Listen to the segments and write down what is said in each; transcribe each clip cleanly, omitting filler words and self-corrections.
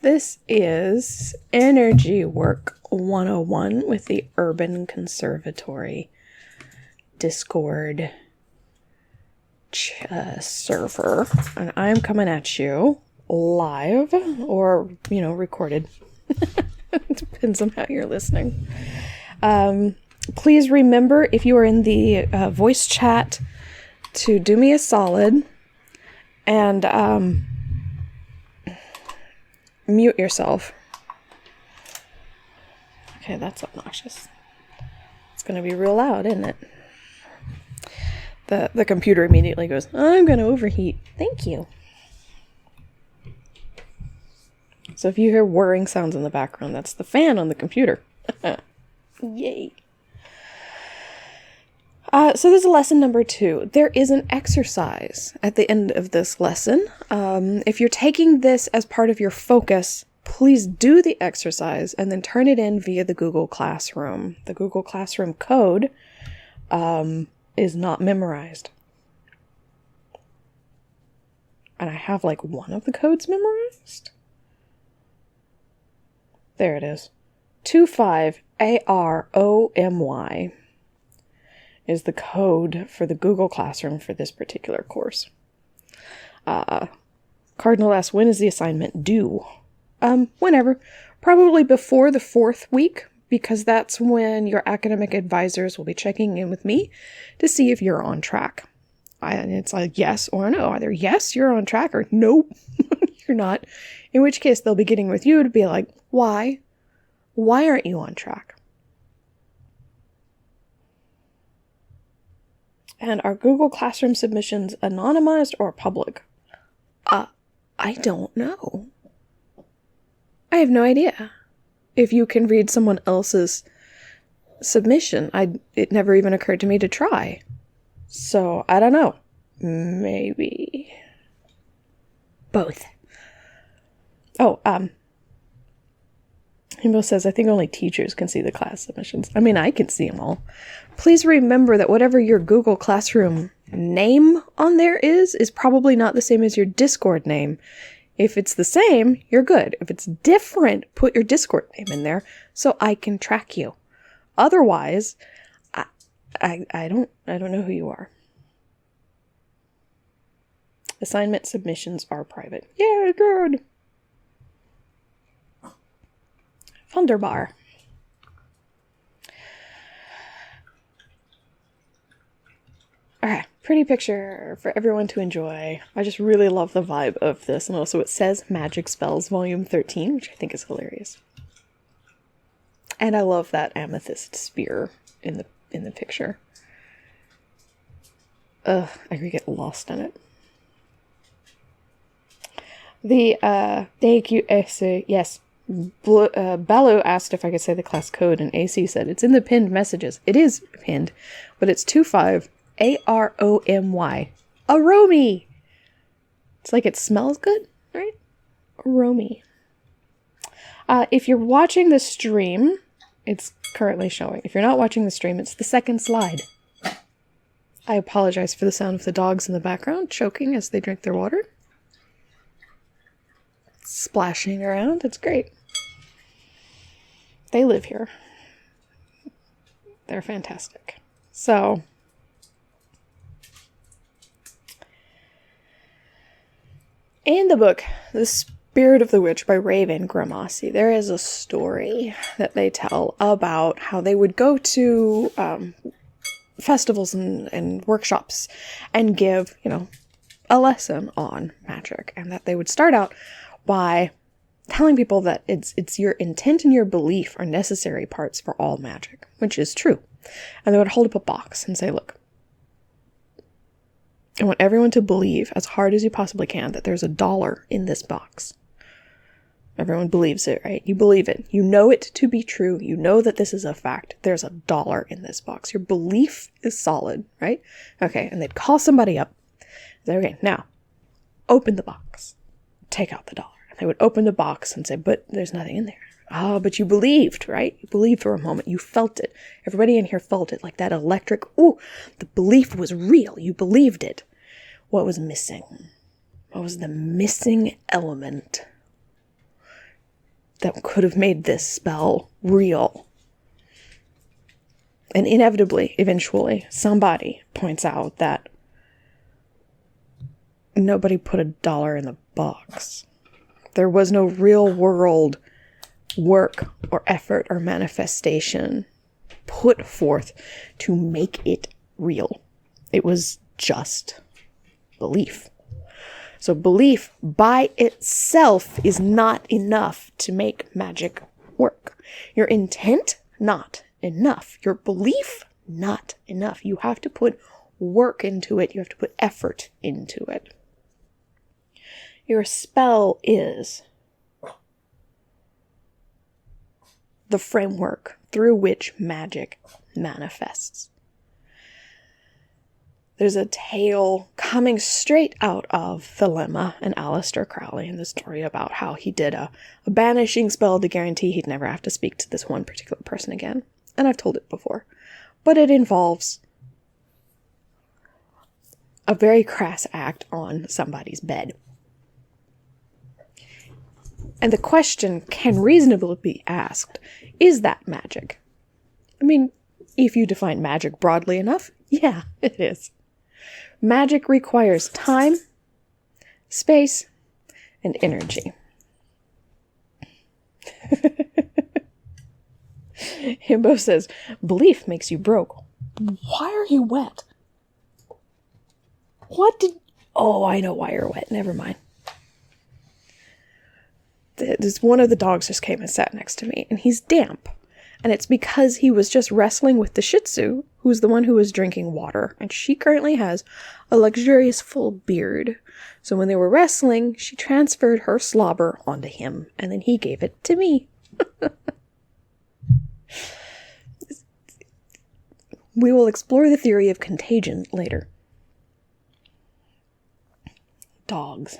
This is Energy Work 101 with the Urban Conservatory Discord server. And I'm coming at you live or, recorded. Depends on how you're listening. Please remember, if you are in the voice chat, to do me a solid and mute yourself. Okay, that's obnoxious. It's going to be real loud, isn't it? The computer immediately goes, I'm going to overheat. Thank you. So if you hear whirring sounds in the background, that's the fan on the computer. Yay. So this is lesson number 2. There is an exercise at the end of this lesson. If you're taking this as part of your focus, please do the exercise and then turn it in via the Google Classroom. The Google Classroom code is not memorized. And I have one of the codes memorized. There it is. 25AROMY. Is the code for the Google Classroom for this particular course. Cardinal asks, when is the assignment due? Whenever. Probably before the 4th week, because that's when your academic advisors will be checking in with me to see if you're on track. It's like yes or no. Either yes, you're on track, or nope, you're not. In which case, they'll be getting with you to be like, why? Why aren't you on track? And are Google Classroom submissions anonymized or public? I don't know. I have no idea. If you can read someone else's submission, it never even occurred to me to try. So, I don't know. Maybe both. Oh, Himbo says, I think only teachers can see the class submissions. I mean, I can see them all. Please remember that whatever your Google Classroom name on there is probably not the same as your Discord name. If it's the same, you're good. If it's different, put your Discord name in there so I can track you. Otherwise, I don't know who you are. Assignment submissions are private. Yeah, good. Wunderbar. Okay, pretty picture for everyone to enjoy. I just really love the vibe of this. And also it says Magic Spells Volume 13, which I think is hilarious. And I love that amethyst spear in the picture. I could get lost in it. The thank you, AC. Yes. Baloo asked if I could say the class code, and AC said it's in the pinned messages. It is pinned, but it's 25AROMY. Aromy! It's like it smells good, right? Aromy. If you're watching the stream, it's currently showing. If you're not watching the stream, it's the second slide. I apologize for the sound of the dogs in the background choking as they drink their water. Splashing around. It's great. They live here. They're fantastic. So, in the book, The Spirit of the Witch by Raven Grimassi, there is a story that they tell about how they would go to festivals and workshops and give, a lesson on magic, and that they would start out by telling people that it's your intent and your belief are necessary parts for all magic, which is true. And they would hold up a box and say, look, I want everyone to believe as hard as you possibly can that there's $1 in this box. Everyone believes it, right? You believe it. You know it to be true. You know that this is a fact. There's $1 in this box. Your belief is solid, right? Okay, and they'd call somebody up. Say, okay, now, open the box. Take out the $1. And they would open the box and say, but there's nothing in there. Oh, but you believed, right? You believed for a moment. You felt it. Everybody in here felt it, like that electric, ooh, the belief was real. You believed it. What was missing? What was the missing element? that could have made this spell real. And inevitably, eventually, somebody points out that nobody put $1 in the box. There was no real world work or effort or manifestation put forth to make it real. It was just belief. So belief by itself is not enough to make magic work. Your intent, not enough. Your belief, not enough. You have to put work into it. You have to put effort into it. Your spell is the framework through which magic manifests. There's a tale coming straight out of Thelema and Aleister Crowley in the story about how he did a banishing spell to guarantee he'd never have to speak to this one particular person again. And I've told it before. But it involves a very crass act on somebody's bed. And the question can reasonably be asked, is that magic? I mean, if you define magic broadly enough, yeah, it is. Magic requires time, space, and energy. Himbo says, belief makes you broke. Why are you wet? Oh, I know why you're wet. Never mind. One of the dogs just came and sat next to me, and he's damp. And it's because he was just wrestling with the Shih Tzu, who's the one who was drinking water. And she currently has a luxurious full beard. So when they were wrestling, she transferred her slobber onto him, and then he gave it to me. We will explore the theory of contagion later. Dogs.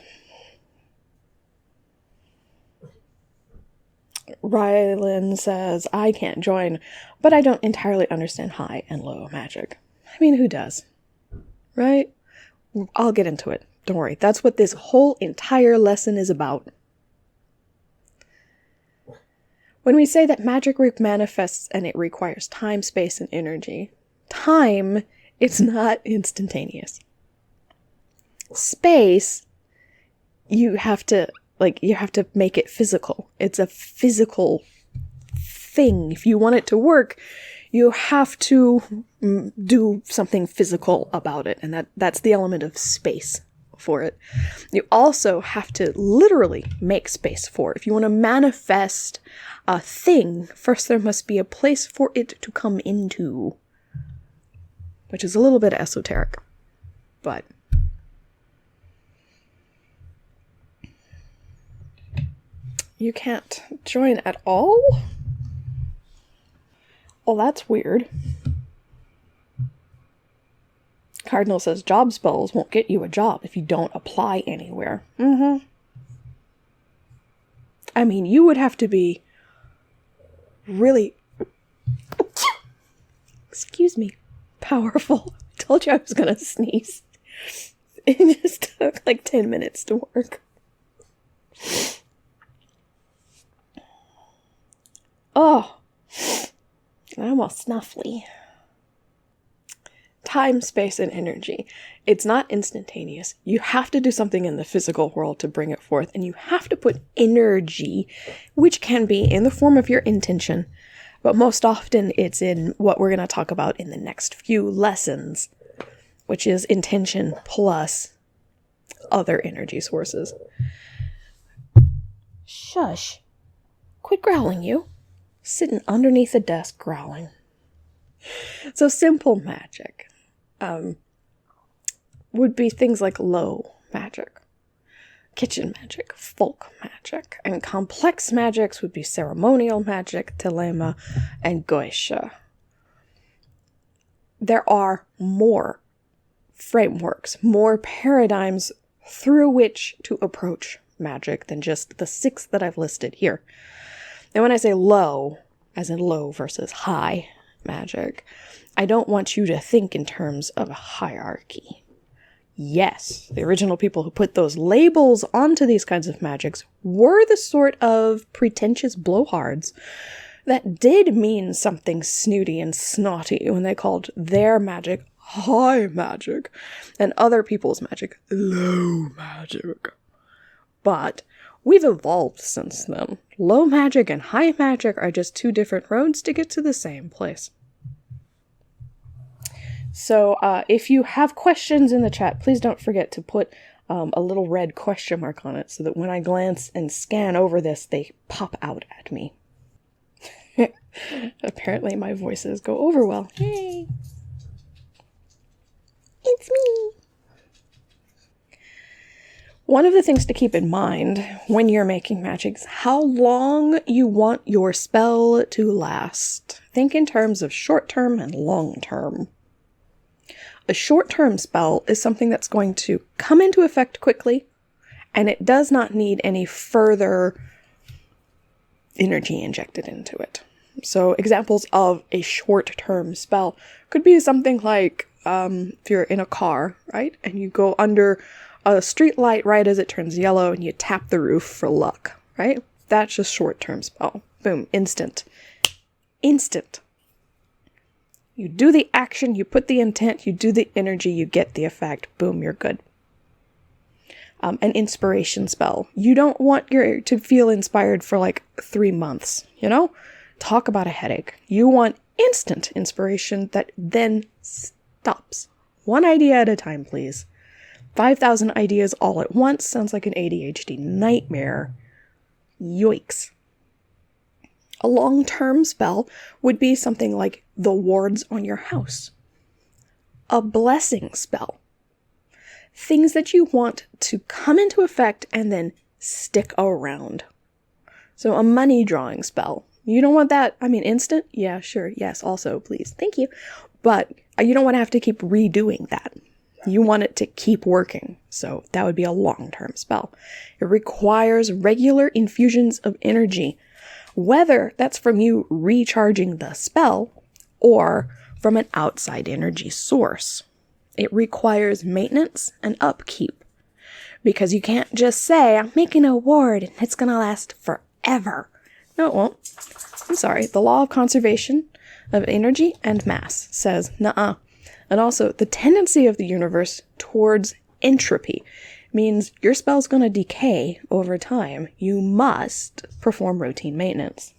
Rylan says, I can't join, but I don't entirely understand high and low magic. I mean, who does? Right? I'll get into it. Don't worry. That's what this whole entire lesson is about. When we say that magic manifests and it requires time, space, and energy, time, it's not instantaneous. Space, you have to make it physical. It's a physical thing. If you want it to work, you have to do something physical about it. And that's the element of space for it. You also have to literally make space for it. If you want to manifest a thing, first there must be a place for it to come into. Which is a little bit esoteric. But you can't join at all? Well, that's weird. Cardinal says job spells won't get you a job if you don't apply anywhere. I mean, you would have to be really, excuse me, powerful. I told you I was gonna sneeze. It just took like 10 minutes to work. Oh, I'm all snuffly. Time, space, and energy. It's not instantaneous. You have to do something in the physical world to bring it forth, and you have to put energy, which can be in the form of your intention, but most often it's in what we're going to talk about in the next few lessons, which is intention plus other energy sources. Shush. Quit growling, you. Sitting underneath a desk growling. So simple magic would be things like low magic, kitchen magic, folk magic, and complex magics would be ceremonial magic, Thelema, and Goetia. There are more frameworks, more paradigms through which to approach magic than just the 6 that I've listed here. And when I say low, as in low versus high magic, I don't want you to think in terms of a hierarchy. Yes, the original people who put those labels onto these kinds of magics were the sort of pretentious blowhards that did mean something snooty and snotty when they called their magic high magic and other people's magic low magic. But we've evolved since then. Low magic and high magic are just two different roads to get to the same place. So if you have questions in the chat, please don't forget to put a little red question mark on it so that when I glance and scan over this, they pop out at me. Apparently my voices go over well. Hey! It's me! One of the things to keep in mind when you're making magic is how long you want your spell to last. Think in terms of short-term and long-term. A short-term spell is something that's going to come into effect quickly, and it does not need any further energy injected into it. So examples of a short-term spell could be something like if you're in a car, right, and you go under a street light right as it turns yellow and you tap the roof for luck, right? That's a short-term spell. Boom, instant. Instant. You do the action, you put the intent, you do the energy, you get the effect. Boom, you're good. An inspiration spell. You don't want to feel inspired for like 3 months, you know? Talk about a headache. You want instant inspiration that then stops. One idea at a time, please. 5,000 ideas all at once sounds like an ADHD nightmare. Yoicks. A long-term spell would be something like the wards on your house. A blessing spell. Things that you want to come into effect and then stick around. So a money drawing spell. You don't want that, instant? Yeah, sure, yes, also, please, thank you. But you don't want to have to keep redoing that. You want it to keep working. So that would be a long-term spell. It requires regular infusions of energy, whether that's from you recharging the spell or from an outside energy source. It requires maintenance and upkeep because you can't just say, I'm making a ward and it's going to last forever. No, it won't. I'm sorry. The law of conservation of energy and mass says, nuh-uh. And also, the tendency of the universe towards entropy means your spell's going to decay over time. You must perform routine maintenance.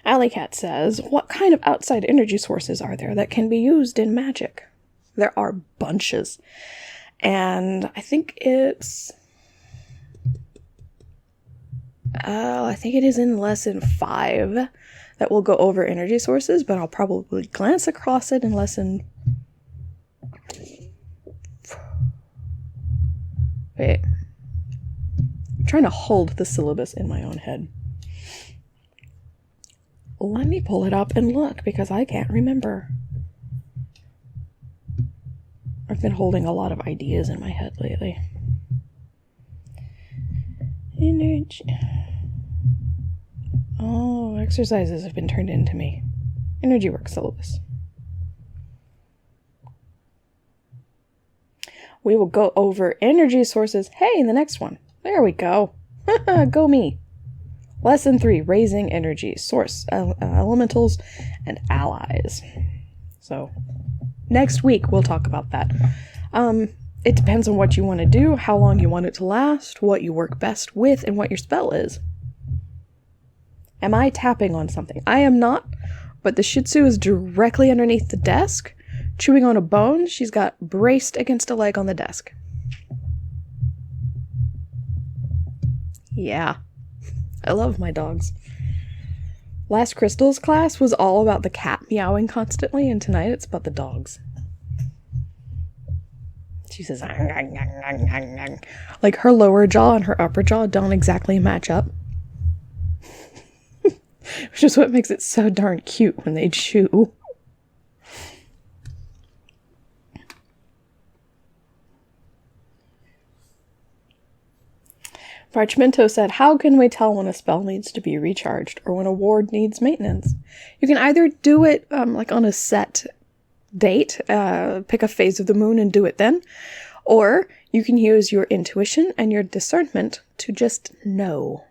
Alley Cat says, what kind of outside energy sources are there that can be used in magic? There are bunches. And I think it is in lesson 5 that we'll go over energy sources, but I'll probably glance across it in lesson... Wait. I'm trying to hold the syllabus in my own head. Let me pull it up and look, because I can't remember. I've been holding a lot of ideas in my head lately. Energy... Oh, exercises have been turned into me. Energy work syllabus. We will go over energy sources. Hey, the next one. There we go. Go me. Lesson 3, raising energy source, elementals, and allies. So, next week we'll talk about that. It depends on what you want to do, how long you want it to last, what you work best with, and what your spell is. Am I tapping on something? I am not, but the Shih Tzu is directly underneath the desk, chewing on a bone. She's got braced against a leg on the desk. Yeah, I love my dogs. Last Crystal's class was all about the cat meowing constantly, and tonight it's about the dogs. She says, "Ang, ang, ang, ang, ang, ang." Like her lower jaw and her upper jaw don't exactly match up. Which is what makes it so darn cute when they chew. Parchmento said, how can we tell when a spell needs to be recharged or when a ward needs maintenance? You can either do it like on a set date, pick a phase of the moon and do it then. Or you can use your intuition and your discernment to just know.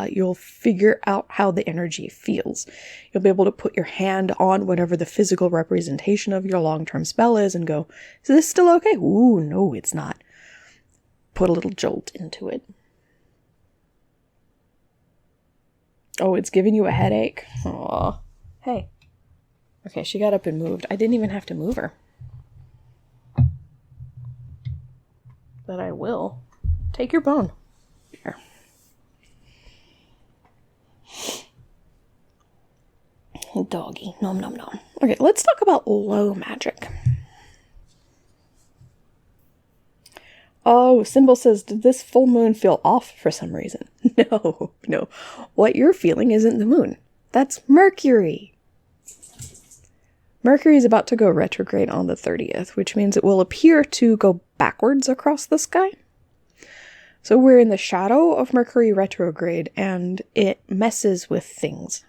You'll figure out how the energy feels. You'll be able to put your hand on whatever the physical representation of your long-term spell is and go, is this still okay? Ooh, no, it's not. Put a little jolt into it. Oh, it's giving you a headache? Aw. Hey. Okay, she got up and moved. I didn't even have to move her. But I will. Take your bone. Here. Doggy. Nom nom nom. Okay, let's talk about low magic. Oh, Symbol says, did this full moon feel off for some reason? No. What you're feeling isn't the moon. That's Mercury. Mercury is about to go retrograde on the 30th, which means it will appear to go backwards across the sky. So we're in the shadow of Mercury retrograde, and it messes with things.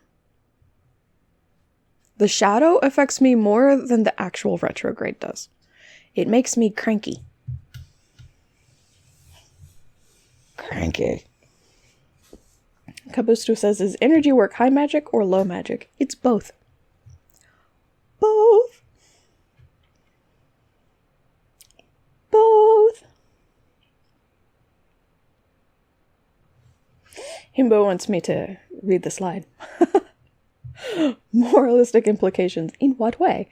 The shadow affects me more than the actual retrograde does. It makes me cranky. Cranky. Kabusto says, is energy work high magic or low magic? It's both. Both. Himbo wants me to read the slide. Moralistic implications. In what way?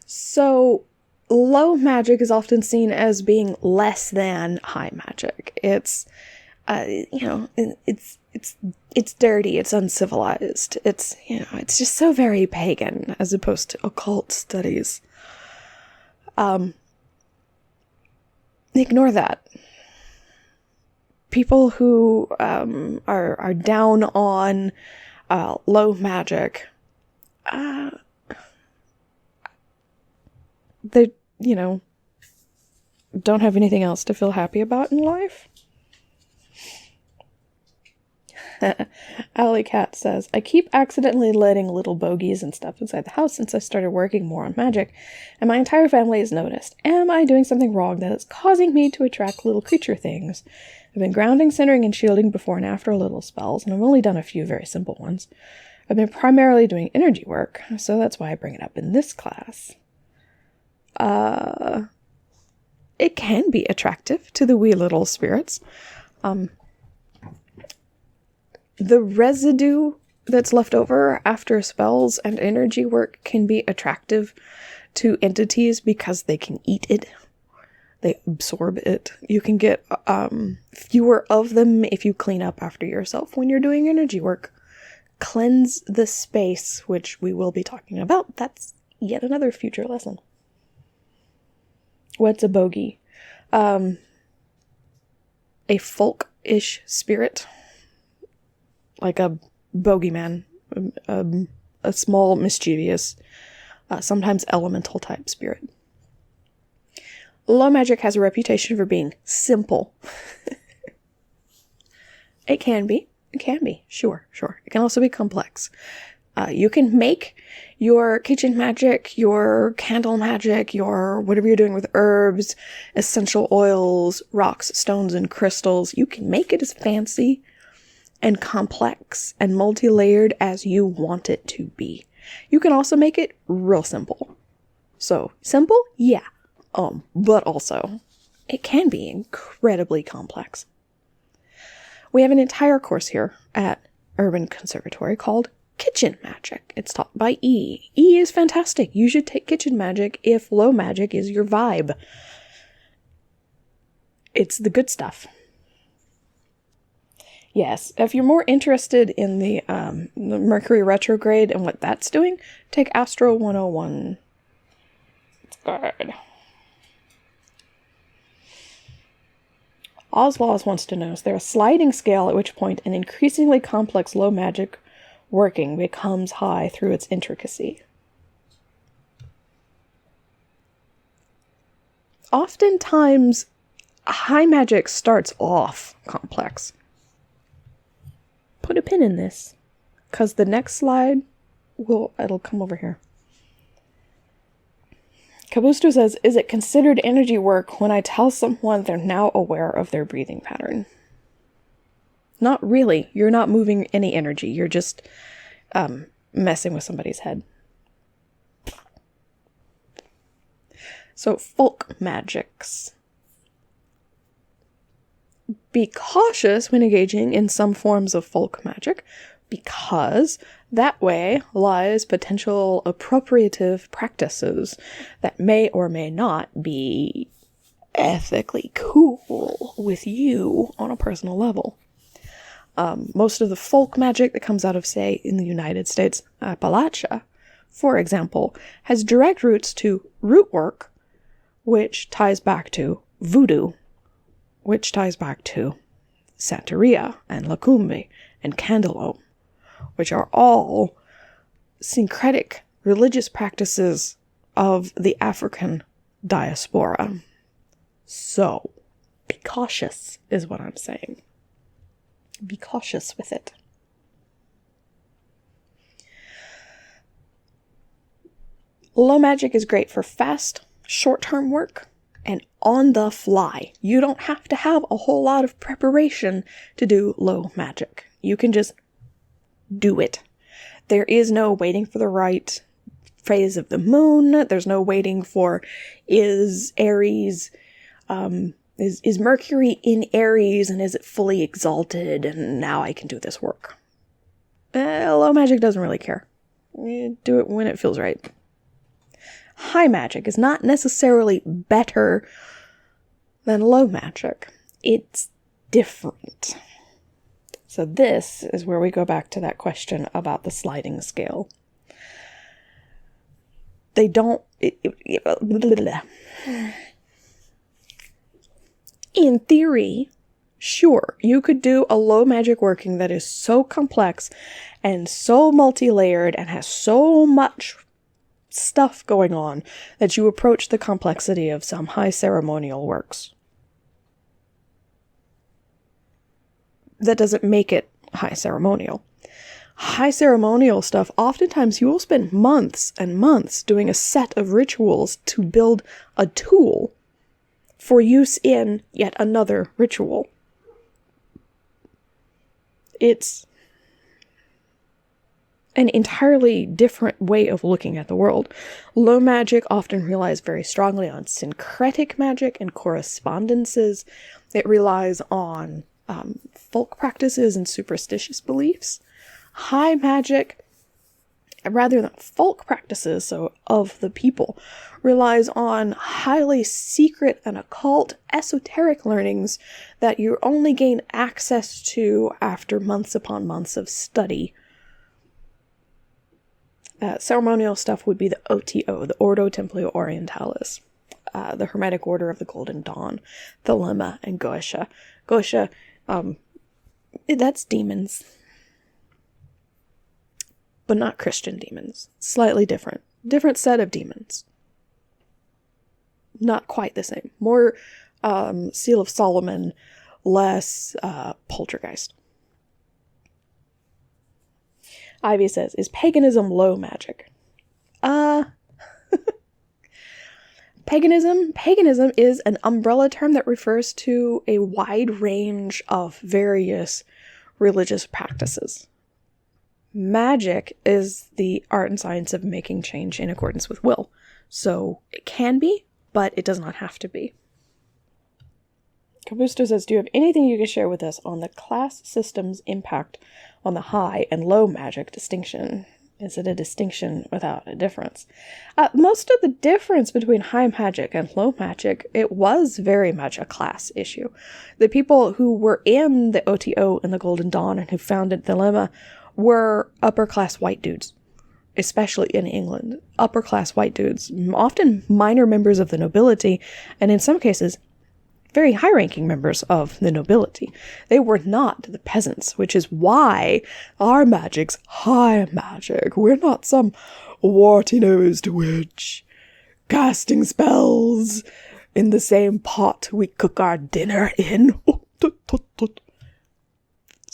So, low magic is often seen as being less than high magic. It's, it's dirty. It's uncivilized. It's just so very pagan as opposed to occult studies. Ignore that. People who are down on low magic, they, don't have anything else to feel happy about in life. Alley Cat says, I keep accidentally letting little bogeys and stuff inside the house since I started working more on magic, and my entire family has noticed. Am I doing something wrong that is causing me to attract little creature things? I've been grounding, centering, and shielding before and after little spells, and I've only done a few very simple ones. I've been primarily doing energy work, so that's why I bring it up in this class. It can be attractive to the wee little spirits. The residue that's left over after spells and energy work can be attractive to entities because they can eat it. They absorb it. You can get fewer of them if you clean up after yourself when you're doing energy work. Cleanse the space, which we will be talking about. That's yet another future lesson. What's a bogey? A folk-ish spirit. Like a bogeyman. A small, mischievous, sometimes elemental type spirit. Low magic has a reputation for being simple. It can be. Sure. It can also be complex. You can make your kitchen magic, your candle magic, your whatever you're doing with herbs, essential oils, rocks, stones, and crystals. You can make it as fancy and complex and multi-layered as you want it to be. You can also make it real simple. So, simple? Yeah. But also, it can be incredibly complex. We have an entire course here at Urban Conservatory called Kitchen Magic. It's taught by E. E is fantastic. You should take Kitchen Magic if low magic is your vibe. It's the good stuff. Yes, if you're more interested in the Mercury retrograde and what that's doing, take Astro 101. It's good. Oslaws wants to know, is there a sliding scale at which point an increasingly complex low magic working becomes high through its intricacy? Oftentimes, high magic starts off complex. Put a pin in this, because the next slide it'll come over here. Kabusto says, is it considered energy work when I tell someone they're now aware of their breathing pattern? Not really. You're not moving any energy. You're just messing with somebody's head. So, folk magics. Be cautious when engaging in some forms of folk magic, because that way lies potential appropriative practices that may or may not be ethically cool with you on a personal level. Most of the folk magic that comes out of, say, in the United States, Appalachia, for example, has direct roots to root work, which ties back to voodoo, which ties back to Santeria and Lacumbe and Candelome, which are all syncretic religious practices of the African diaspora. So, be cautious is what I'm saying. Be cautious with it. Low magic is great for fast, short-term work and on the fly. You don't have to have a whole lot of preparation to do low magic. You can just do it. There is no waiting for the right phase of the moon. There's no waiting for, is Aries, is Mercury in Aries and is it fully exalted and now I can do this work. Low magic doesn't really care. You do it when it feels right. High magic is not necessarily better than low magic. It's different. So this is where we go back to that question about the sliding scale. They don't... In theory, sure, you could do a low magic working that is so complex and so multi-layered and has so much stuff going on that you approach the complexity of some high ceremonial works. That doesn't make it high ceremonial. High ceremonial stuff, oftentimes you will spend months and months doing a set of rituals to build a tool for use in yet another ritual. It's an entirely different way of looking at the world. Low magic often relies very strongly on syncretic magic and correspondences. It relies on folk practices and superstitious beliefs. High magic, rather than folk practices, so of the people, relies on highly secret and occult esoteric learnings that you only gain access to after months upon months of study. Ceremonial stuff would be the OTO, the Ordo Templi Orientalis, the Hermetic Order of the Golden Dawn, Thelema, and Goetia. Goetia, that's demons. But not Christian demons. Slightly different. Different set of demons. Not quite the same. More Seal of Solomon, less poltergeist. Ivy says, is paganism low magic? Paganism is an umbrella term that refers to a wide range of various religious practices. Magic is the art and science of making change in accordance with will. So it can be, but it does not have to be. Kabusto says, do you have anything you can share with us on the class system's impact on the high and low magic distinction? Is it a distinction without a difference? Most of the difference between high magic and low magic, it was very much a class issue. The people who were in the OTO and the Golden Dawn and who founded Thelema were upper-class white dudes, especially in England. Upper-class white dudes, often minor members of the nobility, and in some cases, very high-ranking members of the nobility. They were not the peasants, which is why our magic's high magic. We're not some warty-nosed witch casting spells in the same pot we cook our dinner in.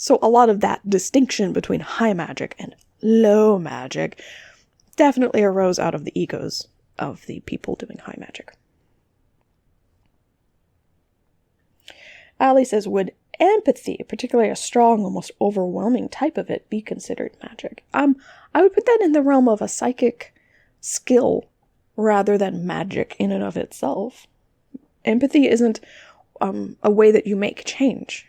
So a lot of that distinction between high magic and low magic definitely arose out of the egos of the people doing high magic. Ali says, would empathy, particularly a strong, almost overwhelming type of it, be considered magic? I would put that in the realm of a psychic skill rather than magic in and of itself. Empathy isn't a way that you make change.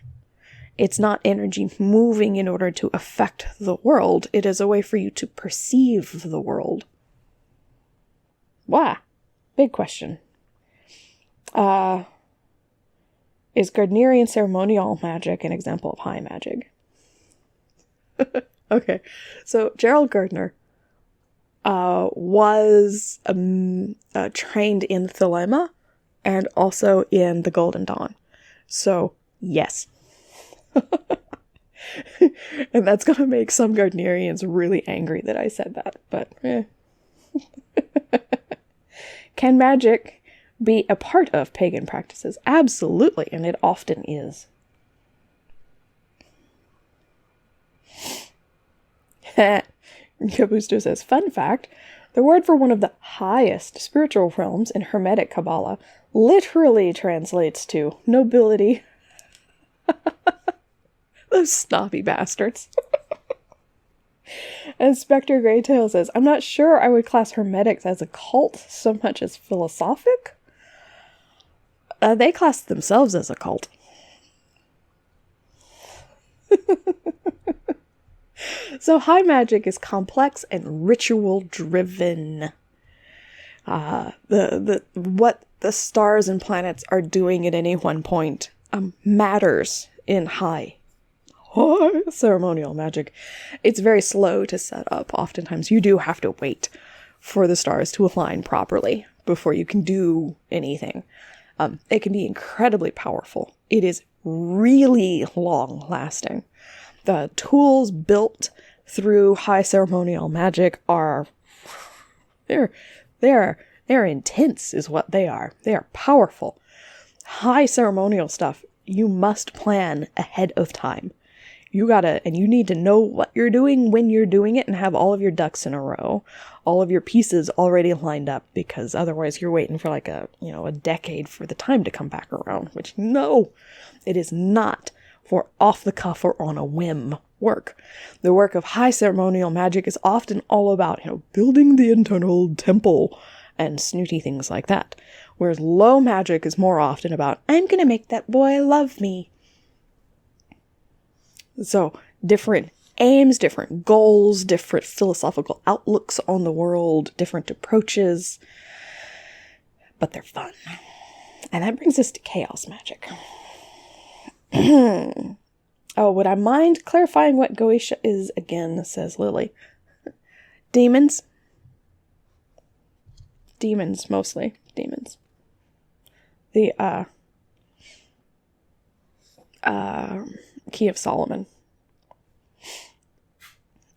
It's not energy moving in order to affect the world. It is a way for you to perceive the world. Wow. Big question. Is Gardnerian ceremonial magic an example of high magic? Okay, so Gerald Gardner was trained in Thelema and also in the Golden Dawn. So, yes. And that's going to make some Gardnerians really angry that I said that, but Can magic be a part of pagan practices? Absolutely, and it often is. Kabusto says, fun fact, the word for one of the highest spiritual realms in Hermetic Kabbalah literally translates to nobility. Those snobby bastards. And Spectre Greytail says, I'm not sure I would class Hermetics as a cult so much as philosophic. They class themselves as a cult. So high magic is complex and ritual driven. What the stars and planets are doing at any one point matters in high ceremonial magic. It's very slow to set up. Oftentimes you do have to wait for the stars to align properly before you can do anything. It can be incredibly powerful. It is really long lasting. The tools built through high ceremonial magic are they're intense is what they are. They are powerful. High ceremonial stuff, you must plan ahead of time. You need to know what you're doing when you're doing it and have all of your ducks in a row, all of your pieces already lined up, because otherwise you're waiting for like a decade for the time to come back around, which no, it is not for off the cuff or on a whim work. The work of high ceremonial magic is often all about, building the internal temple and snooty things like that. Whereas low magic is more often about, I'm gonna make that boy love me. So, different aims, different goals, different philosophical outlooks on the world, different approaches, but they're fun. And that brings us to chaos magic. Oh, would I mind clarifying what Goetia is again, says Lily. Demons. Demons, mostly. Demons. The, Key of Solomon.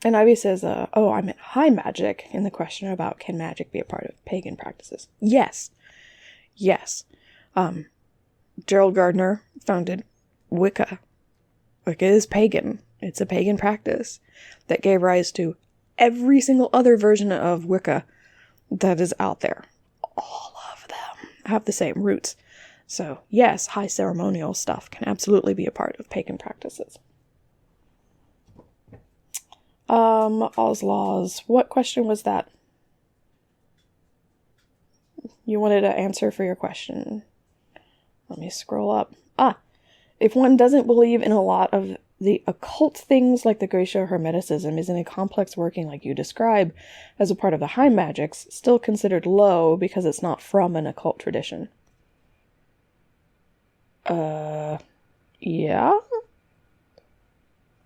And Ivy says, I meant high magic in the question about can magic be a part of pagan practices? Yes. Yes. Gerald Gardner founded Wicca. Wicca is pagan. It's a pagan practice that gave rise to every single other version of Wicca that is out there. All of them have the same roots. So, yes, high ceremonial stuff can absolutely be a part of pagan practices. Oslaws. What question was that? You wanted an answer for your question. Let me scroll up. If one doesn't believe in a lot of the occult things like the Gracia Hermeticism, isn't a complex working like you describe as a part of the high magics still considered low because it's not from an occult tradition? Yeah.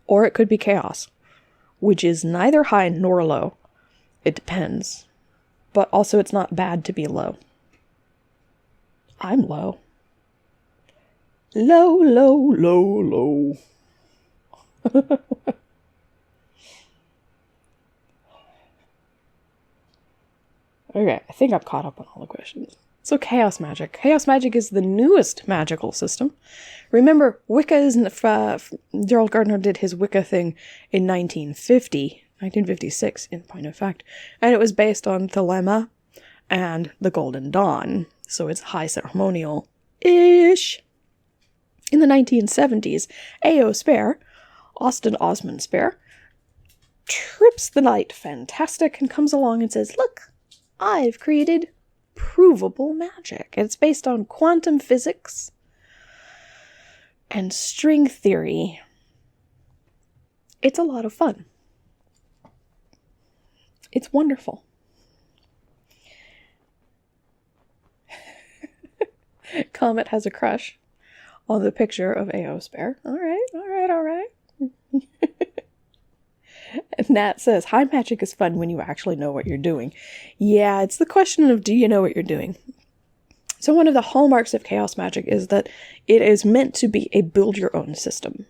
Or it could be chaos, which is neither high nor low. It depends. But also it's not bad to be low. I'm low. Low, low, low, low. Okay, I think I'm caught up on all the questions. So chaos magic. Chaos magic is the newest magical system. Remember, Wicca is Gerald Gardner did his Wicca thing in 1956, in point of fact. And it was based on Thelema and the Golden Dawn. So it's high ceremonial-ish. In the 1970s, A.O. Spare, Austin Osman Spare, trips the night fantastic and comes along and says, look, I've created provable magic. It's based on quantum physics and string theory. It's a lot of fun. It's wonderful. Comet has a crush on the picture of A.O. Spare. All right. And Nat says, high magic is fun when you actually know what you're doing. Yeah, it's the question of, do you know what you're doing? So one of the hallmarks of chaos magic is that it is meant to be a build-your-own system.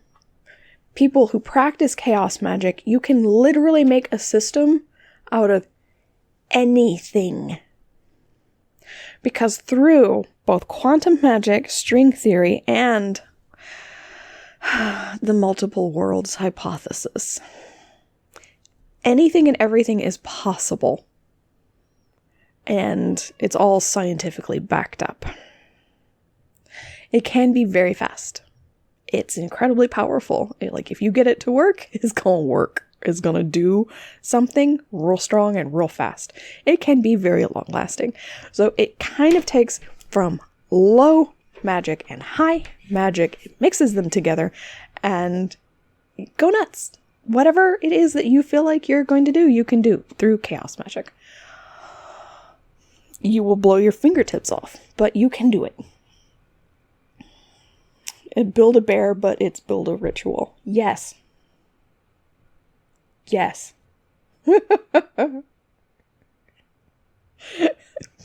People who practice chaos magic, you can literally make a system out of anything. Because through both quantum magic, string theory, and the multiple worlds hypothesis, anything and everything is possible. And it's all scientifically backed up. It can be very fast. It's incredibly powerful. If you get it to work, it's going to work. It's going to do something real strong and real fast. It can be very long lasting. So it kind of takes from low magic and high magic, it mixes them together, and go nuts. Whatever it is that you feel like you're going to do, you can do through chaos magic. You will blow your fingertips off, but you can do it. And build a bear, but it's build a ritual. Yes. Yes.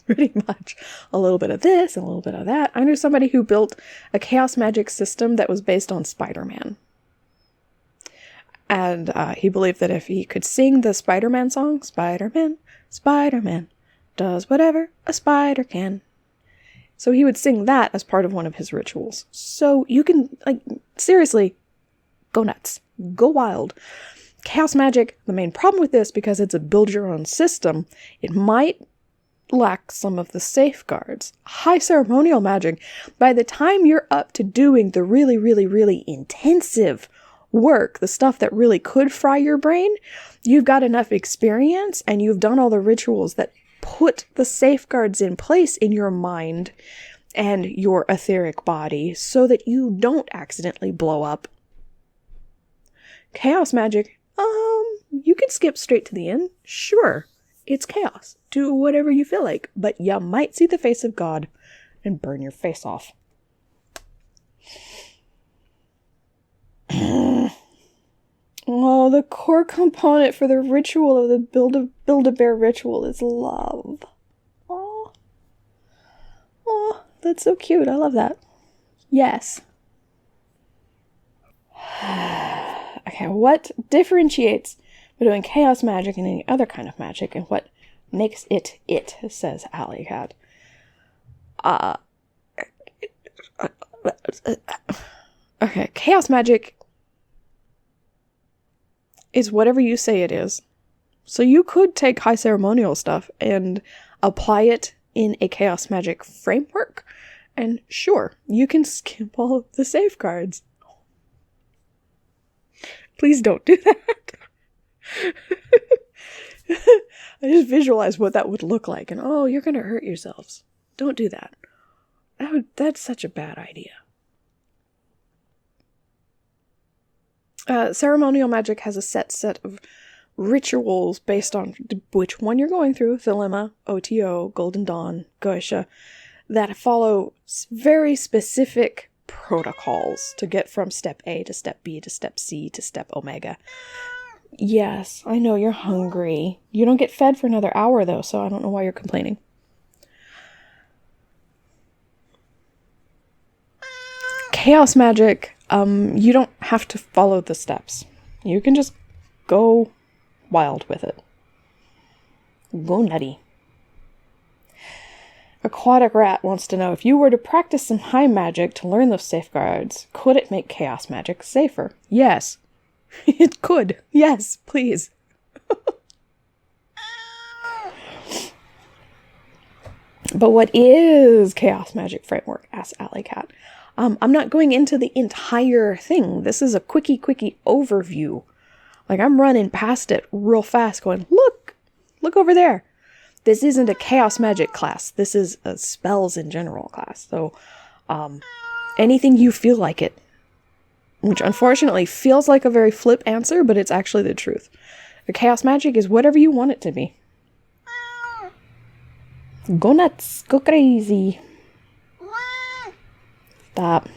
Pretty much. A little bit of this, and a little bit of that. I knew somebody who built a chaos magic system that was based on Spider-Man. And he believed that if he could sing the Spider-Man song, Spider-Man, Spider-Man does whatever a spider can. So he would sing that as part of one of his rituals. So you can, seriously, go nuts. Go wild. Chaos magic, the main problem with this, because it's a build-your-own system, it might lack some of the safeguards. High ceremonial magic, by the time you're up to doing the really, really, really intensive work, the stuff that really could fry your brain, you've got enough experience and you've done all the rituals that put the safeguards in place in your mind and your etheric body so that you don't accidentally blow up. Chaos magic, you can skip straight to the end. Sure, it's chaos. Do whatever you feel like, but you might see the face of God and burn your face off. Oh, the core component for the ritual of the Build-A-Bear ritual is love. Oh, that's so cute. I love that. Yes. Okay, what differentiates between chaos magic and any other kind of magic, and what makes it, says Alley Cat. Okay, chaos magic is whatever you say it is. So you could take high ceremonial stuff and apply it in a chaos magic framework, and sure, you can skip all of the safeguards. Please don't do that. I just visualize what that would look like, and you're going to hurt yourselves. Don't do that. That's such a bad idea. Ceremonial magic has a set of rituals based on which one you're going through, Thelema, OTO, Golden Dawn, Goetia, that follow very specific protocols to get from step A to step B to step C to step Omega. Yes, I know you're hungry. You don't get fed for another hour, though, so I don't know why you're complaining. Chaos magic, you don't have to follow the steps. You can just go wild with it. Go nutty. Aquatic Rat wants to know, if you were to practice some high magic to learn those safeguards, could it make chaos magic safer? Yes. It could. Yes, please. But what is Chaos Magic Framework? Asked Alley Cat. I'm not going into the entire thing. This is a quickie overview. Like, I'm running past it real fast going, look over there. This isn't a Chaos Magic class. This is a spells in general class. So, anything you feel like it. Which unfortunately feels like a very flip answer, but it's actually the truth. The Chaos Magic is whatever you want it to be. Go nuts. Go crazy. Stop.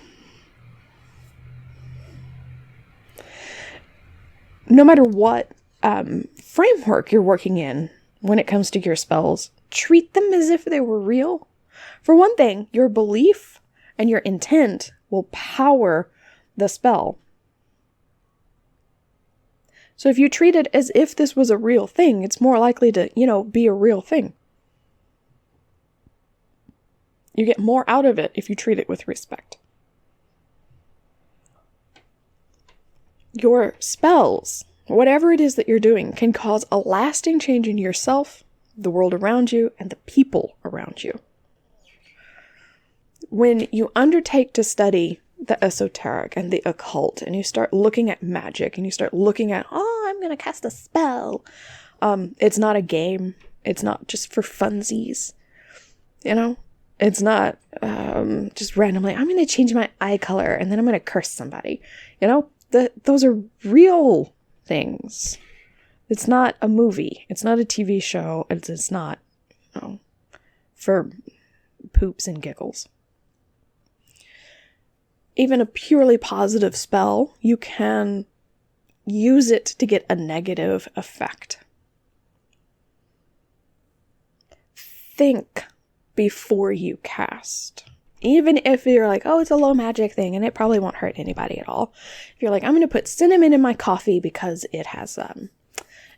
No matter what framework you're working in when it comes to your spells, treat them as if they were real. For one thing, your belief and your intent will power the spell. So if you treat it as if this was a real thing, it's more likely to, be a real thing. You get more out of it if you treat it with respect. Your spells, whatever it is that you're doing, can cause a lasting change in yourself, the world around you, and the people around you. When you undertake to study the esoteric and the occult, and you start looking at magic, and you start looking at, I'm going to cast a spell. It's not a game. It's not just for funsies. It's not just randomly, I'm going to change my eye color, and then I'm going to curse somebody. Those are real things. It's not a movie. It's not a TV show. It's not, for poops and giggles. Even a purely positive spell, you can use it to get a negative effect. Think before you cast. Even if you're like, it's a low magic thing and it probably won't hurt anybody at all. If you're like, I'm going to put cinnamon in my coffee because it has,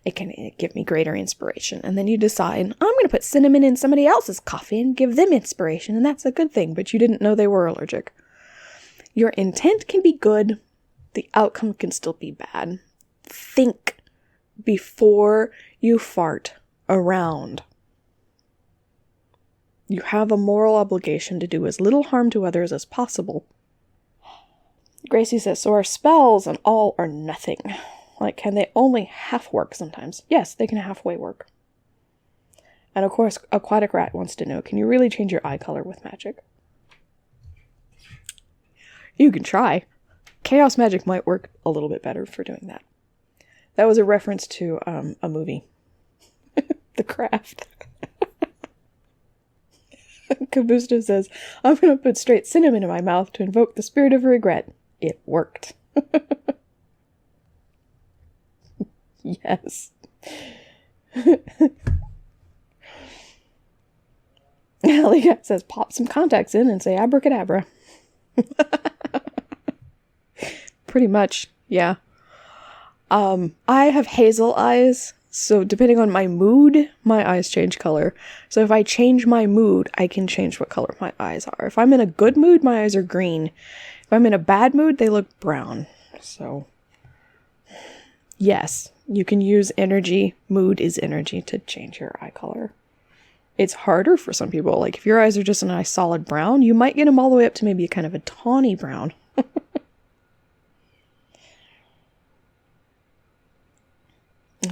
it can give me greater inspiration. And then you decide, I'm going to put cinnamon in somebody else's coffee and give them inspiration. And that's a good thing, but you didn't know they were allergic. Your intent can be good. The outcome can still be bad. Think before you fart around. You have a moral obligation to do as little harm to others as possible. Gracie says, so are spells an all or nothing? Like, can they only half work sometimes? Yes, they can halfway work. And of course, Aquatic Rat wants to know, can you really change your eye color with magic? You can try. Chaos Magic might work a little bit better for doing that. That was a reference to a movie. The Craft. Kabusta says, I'm going to put straight cinnamon in my mouth to invoke the spirit of regret. It worked. Yes. Allie says, pop some contacts in and say abracadabra. Pretty much, yeah. I have hazel eyes, so depending on my mood, my eyes change color. So if I change my mood, I can change what color my eyes are. If I'm in a good mood, my eyes are green. If I'm in a bad mood, they look brown. So, yes, you can use energy. Mood is energy to change your eye color. It's harder for some people. Like, if your eyes are just a nice solid brown, you might get them all the way up to maybe kind of a tawny brown.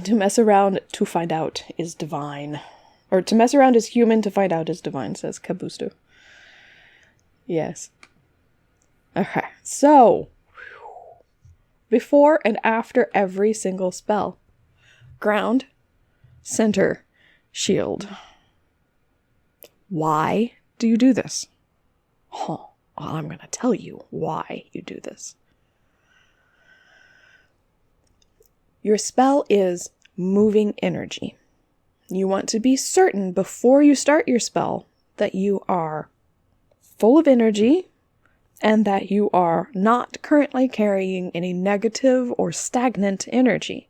To mess around to find out is divine. Or to mess around is human, to find out is divine, says Kabustu. Yes. Okay, so before and after every single spell. Ground, center, shield. Why do you do this? Well, I'm going to tell you why you do this. Your spell is moving energy. You want to be certain before you start your spell that you are full of energy and that you are not currently carrying any negative or stagnant energy.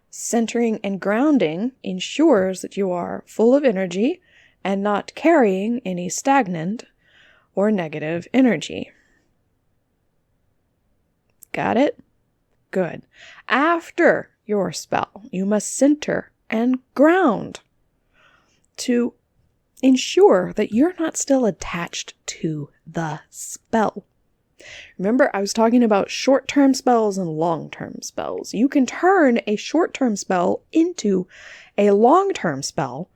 Centering and grounding ensures that you are full of energy and not carrying any stagnant or negative energy. Got it? Good. After your spell, you must center and ground to ensure that you're not still attached to the spell. Remember, I was talking about short-term spells and long-term spells. You can turn a short-term spell into a long-term spell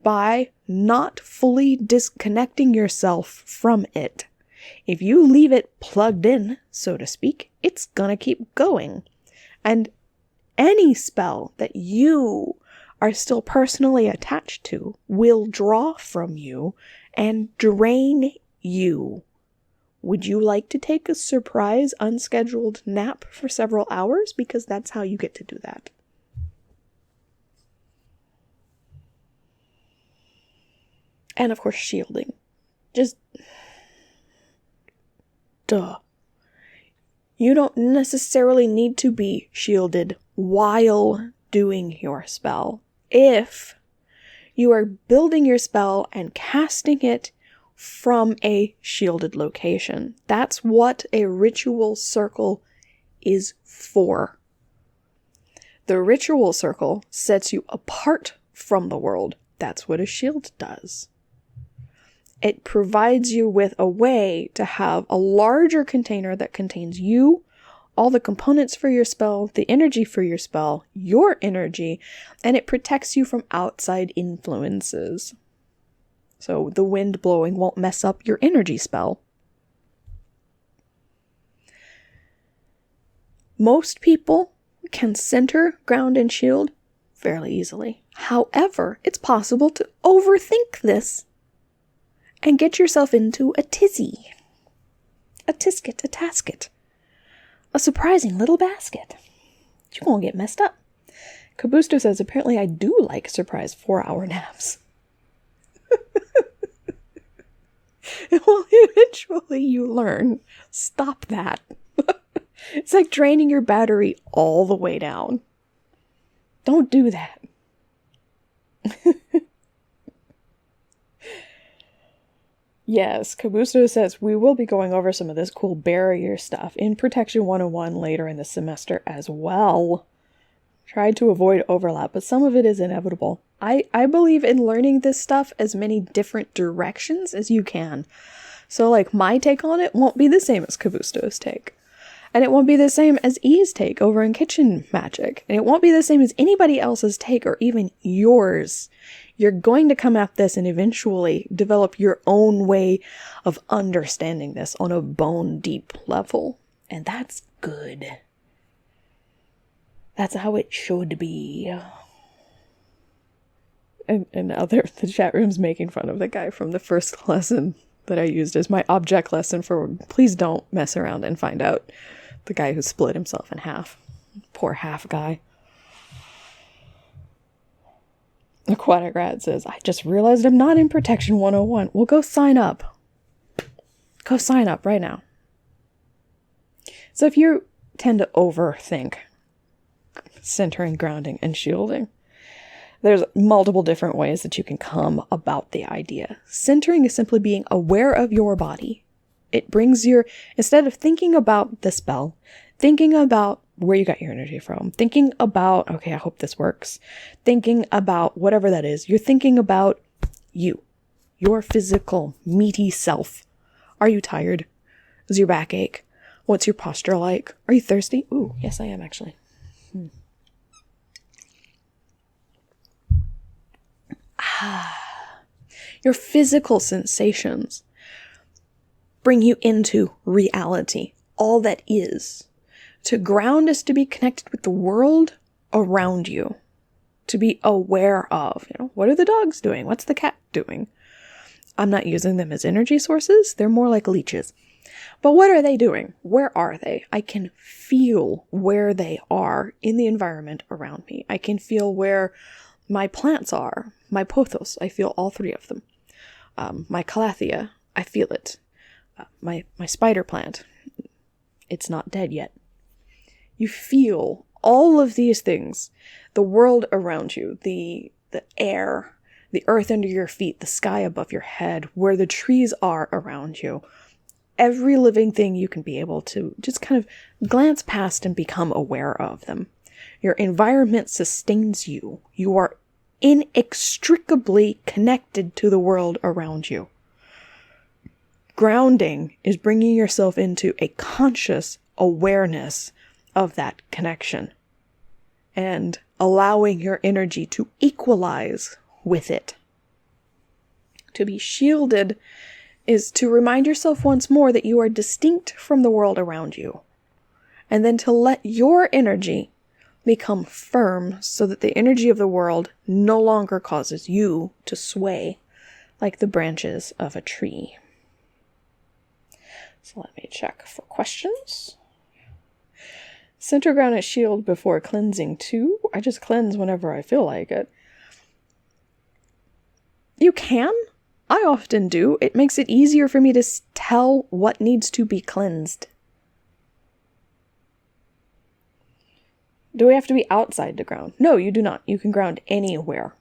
by not fully disconnecting yourself from it. If you leave it plugged in, so to speak, it's gonna keep going. And any spell that you are still personally attached to will draw from you and drain you. Would you like to take a surprise unscheduled nap for several hours? Because that's how you get to do that. And of course, shielding. Just duh. You don't necessarily need to be shielded while doing your spell. If you are building your spell and casting it from a shielded location. That's what a ritual circle is for. The ritual circle sets you apart from the world. That's what a shield does. It provides you with a way to have a larger container that contains you, all the components for your spell, the energy for your spell, your energy, and it protects you from outside influences. So the wind blowing won't mess up your energy spell. Most people can center, ground, and shield fairly easily. However, it's possible to overthink this and get yourself into a tizzy, a tisket, a tasket, a surprising little basket. You won't get messed up. Kabusto says, apparently I do like surprise 4-hour naps. Well, eventually you learn. Stop that. It's like draining your battery all the way down. Don't do that. Yes, Kabusto says we will be going over some of this cool barrier stuff in Protection 101 later in the semester as well. Tried to avoid overlap, but some of it is inevitable. I believe in learning this stuff as many different directions as you can. So like my take on it won't be the same as Kabusto's take. And it won't be the same as E's take over in Kitchen Magick. And it won't be the same as anybody else's take or even yours. You're going to come at this and eventually develop your own way of understanding this on a bone deep level. And that's good. That's how it should be. And the chat room's making fun of the guy from the first lesson that I used as my object lesson for please don't mess around and find out. The guy who split himself in half. Poor half guy. Aquatic Rat says, I just realized I'm not in Protection 101. Well, go sign up. Go sign up right now. So if you tend to overthink centering, grounding, and shielding, there's multiple different ways that you can come about the idea. Centering is simply being aware of your body. It brings instead of thinking about the spell, thinking about where you got your energy from, thinking about, okay, I hope this works, thinking about whatever that is, you're thinking about you, your physical, meaty self. Are you tired? Does your back ache? What's your posture like? Are you thirsty? Ooh, yes, I am actually. Your physical sensations bring you into reality, all that is. To ground is to be connected with the world around you, to be aware of, what are the dogs doing? What's the cat doing? I'm not using them as energy sources. They're more like leeches. But what are they doing? Where are they? I can feel where they are in the environment around me. I can feel where my plants are. My pothos, I feel all three of them. My calathea, I feel it. My spider plant, it's not dead yet. You feel all of these things, the world around you, the air, the earth under your feet, the sky above your head, where the trees are around you. Every living thing you can be able to just kind of glance past and become aware of them. Your environment sustains you. You are inextricably connected to the world around you. Grounding is bringing yourself into a conscious awareness of that connection and allowing your energy to equalize with it. To be shielded is to remind yourself once more that you are distinct from the world around you, and then to let your energy become firm so that the energy of the world no longer causes you to sway like the branches of a tree. So let me check for questions. Center ground and shield before cleansing too. I just cleanse whenever I feel like it. You can. I often do. It makes it easier for me to tell what needs to be cleansed. Do we have to be outside to ground? No, you do not. You can ground anywhere.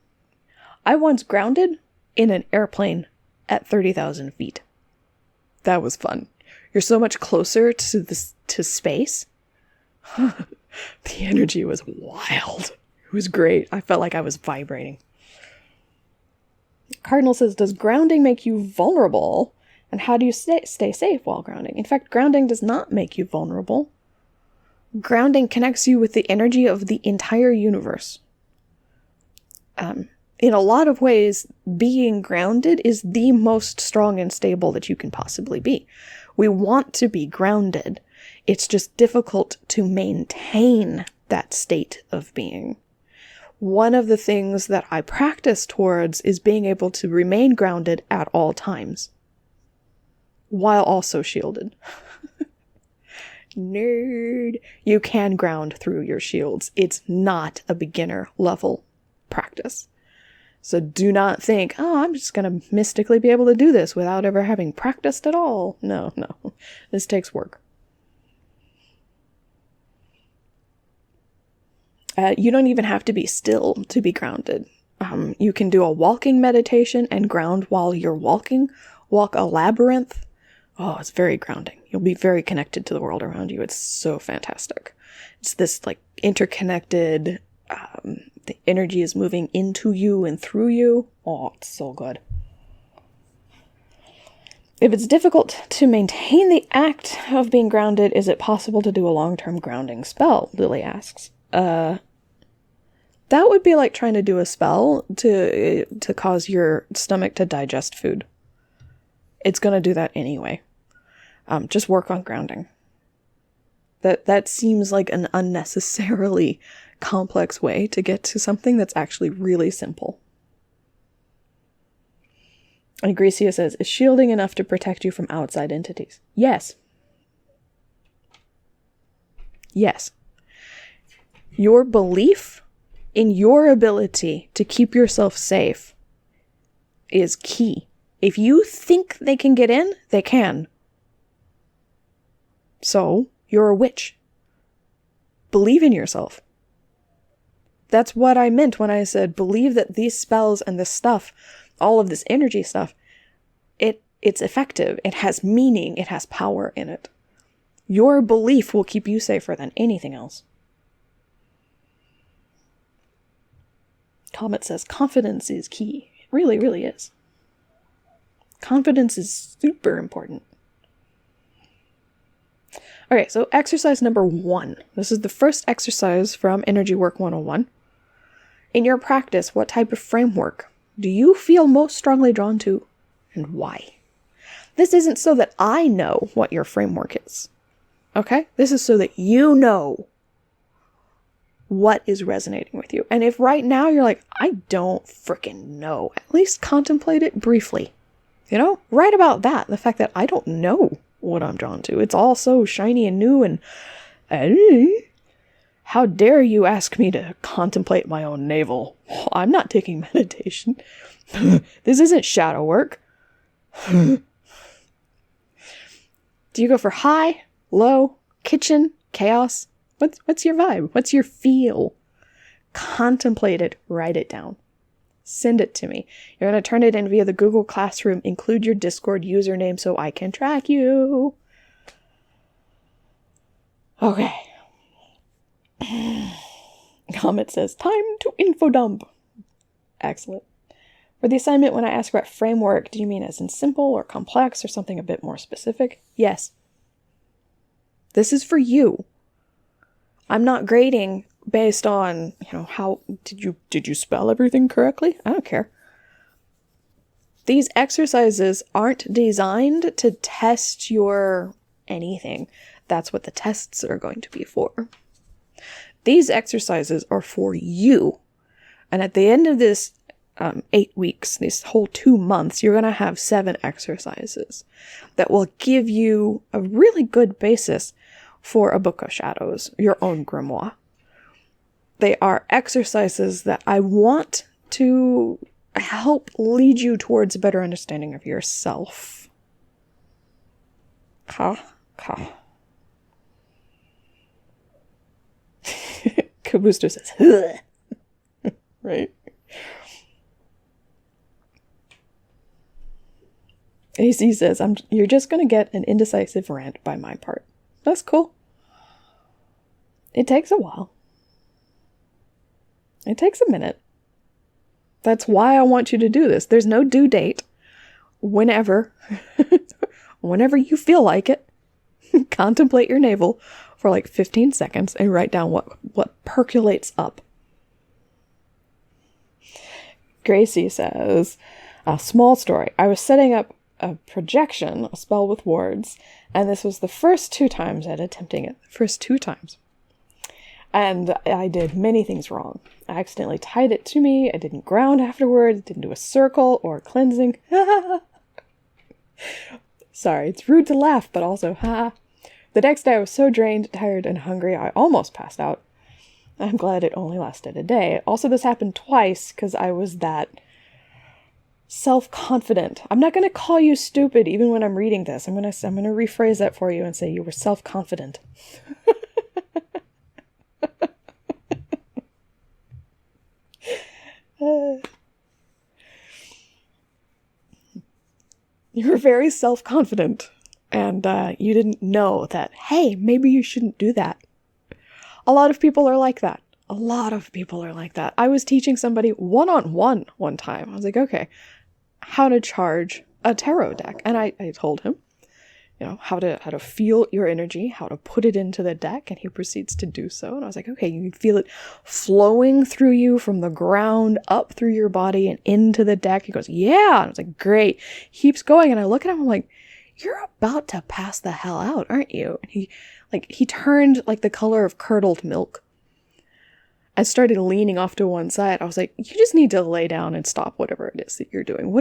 I once grounded in an airplane at 30,000 feet. That was fun. You're so much closer to space. The energy was wild. It was great. I felt like I was vibrating. Cardinal says, does grounding make you vulnerable? And how do you stay safe while grounding? In fact, grounding does not make you vulnerable. Grounding connects you with the energy of the entire universe. In a lot of ways, being grounded is the most strong and stable that you can possibly be. We want to be grounded. It's just difficult to maintain that state of being. One of the things that I practice towards is being able to remain grounded at all times, while also shielded. Nerd. You can ground through your shields. It's not a beginner level practice. So do not think, oh, I'm just going to mystically be able to do this without ever having practiced at all. No. This takes work. You don't even have to be still to be grounded. You can do a walking meditation and ground while you're walking. Walk a labyrinth. Oh, it's very grounding. You'll be very connected to the world around you. It's so fantastic. It's this like interconnected, the energy is moving into you and through you. Oh, it's so good. If it's difficult to maintain the act of being grounded, is it possible to do a long-term grounding spell? Lily asks. That would be like trying to do a spell to cause your stomach to digest food. It's going to do that anyway. Just work on grounding. That seems like an unnecessarily complex way to get to something that's actually really simple. And Grecia says, is shielding enough to protect you from outside entities? Yes. Yes. Your belief in your ability to keep yourself safe is key. If you think they can get in, they can. So, you're a witch. Believe in yourself. That's what I meant when I said believe that these spells and this stuff, all of this energy stuff, it's effective. It has meaning. It has power in it. Your belief will keep you safer than anything else. Comet says confidence is key. It really, really is. Confidence is super important. Okay, so exercise number 1. This is the first exercise from Energy Work 101. In your practice, what type of framework do you feel most strongly drawn to, and why? This isn't so that I know what your framework is. Okay? This is so that you know what is resonating with you. And if right now you're like, I don't freaking know, at least contemplate it briefly. You know? Write about that. The fact that I don't know what I'm drawn to. It's all so shiny and new and how dare you ask me to contemplate my own navel? I'm not taking meditation. This isn't shadow work. Do you go for high, low, kitchen, chaos? What's your vibe? What's your feel? Contemplate it. Write it down. Send it to me. You're going to turn it in via the Google Classroom. Include your Discord username so I can track you. Okay. Comet says, time to info dump. Excellent. For the assignment, when I ask about framework, do you mean as in simple or complex or something a bit more specific? Yes. This is for you. I'm not grading based on, how did you spell everything correctly? I don't care. These exercises aren't designed to test your anything. That's what the tests are going to be for. These exercises are for you. And at the end of this 8 weeks, this whole 2 months, you're going to have 7 exercises that will give you a really good basis for a Book of Shadows, your own grimoire. They are exercises that I want to help lead you towards a better understanding of yourself. Kabuster says, right? AC says, you're just going to get an indecisive rant by my part. That's cool. It takes a while. It takes a minute. That's why I want you to do this. There's no due date. Whenever. Whenever you feel like it. Contemplate your navel for like 15 seconds and write down what percolates up. Gracie says, a small story. I was setting up a projection, a spell with words, and this was the first 2 times at attempting it. First 2 times. And I did many things wrong. I accidentally tied it to me. I didn't ground afterwards. Didn't do a circle or cleansing. Sorry, it's rude to laugh, but also, The next day I was so drained, tired, and hungry, I almost passed out. I'm glad it only lasted a day. Also, this happened twice because I was that self-confident. I'm not going to call you stupid even when I'm reading this. I'm going to rephrase that for you and say you were self-confident. You were very self-confident, and you didn't know that, hey, maybe you shouldn't do that. A lot of people are like that. A lot of people are like that. I was teaching somebody one-on-one one time. I was like, okay, how to charge a tarot deck. And I told him, how to feel your energy, how to put it into the deck, and he proceeds to do so. And I was like, okay, you feel it flowing through you from the ground up through your body and into the deck. He goes, yeah. And I was like, great. He keeps going, and I look at him, I'm like, you're about to pass the hell out, aren't you? And he turned like the color of curdled milk. I started leaning off to one side. I was like, you just need to lay down and stop whatever it is that you're doing.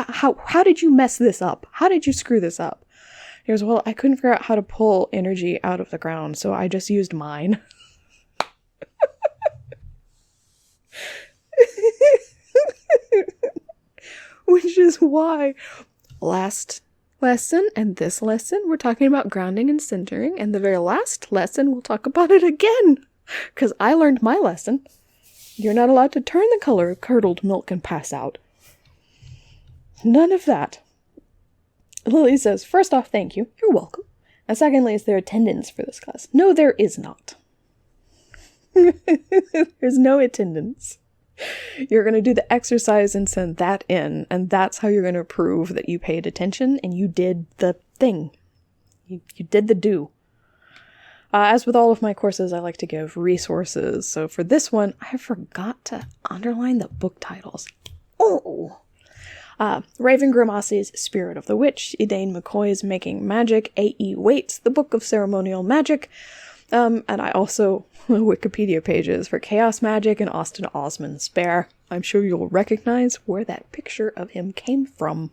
How did you mess this up? How did you screw this up? He goes, well, I couldn't figure out how to pull energy out of the ground, so I just used mine. Which is why last lesson and this lesson, we're talking about grounding and centering, and the very last lesson, we'll talk about it again. Because I learned my lesson. You're not allowed to turn the color of curdled milk and pass out. None of that. Lily says, first off, thank you. You're welcome. And secondly, is there attendance for this class? No, there is not. There's no attendance. You're going to do the exercise and send that in, and that's how you're going to prove that you paid attention and you did the thing. You did the do. As with all of my courses, I like to give resources. So for this one, I forgot to underline the book titles. Oh! Raven Grimace's Spirit of the Witch, Elaine McCoy's Making Magic, A.E. Waite's The Book of Ceremonial Magic, and I also Wikipedia pages for Chaos Magic and Austin Osman's Bear. I'm sure you'll recognize where that picture of him came from.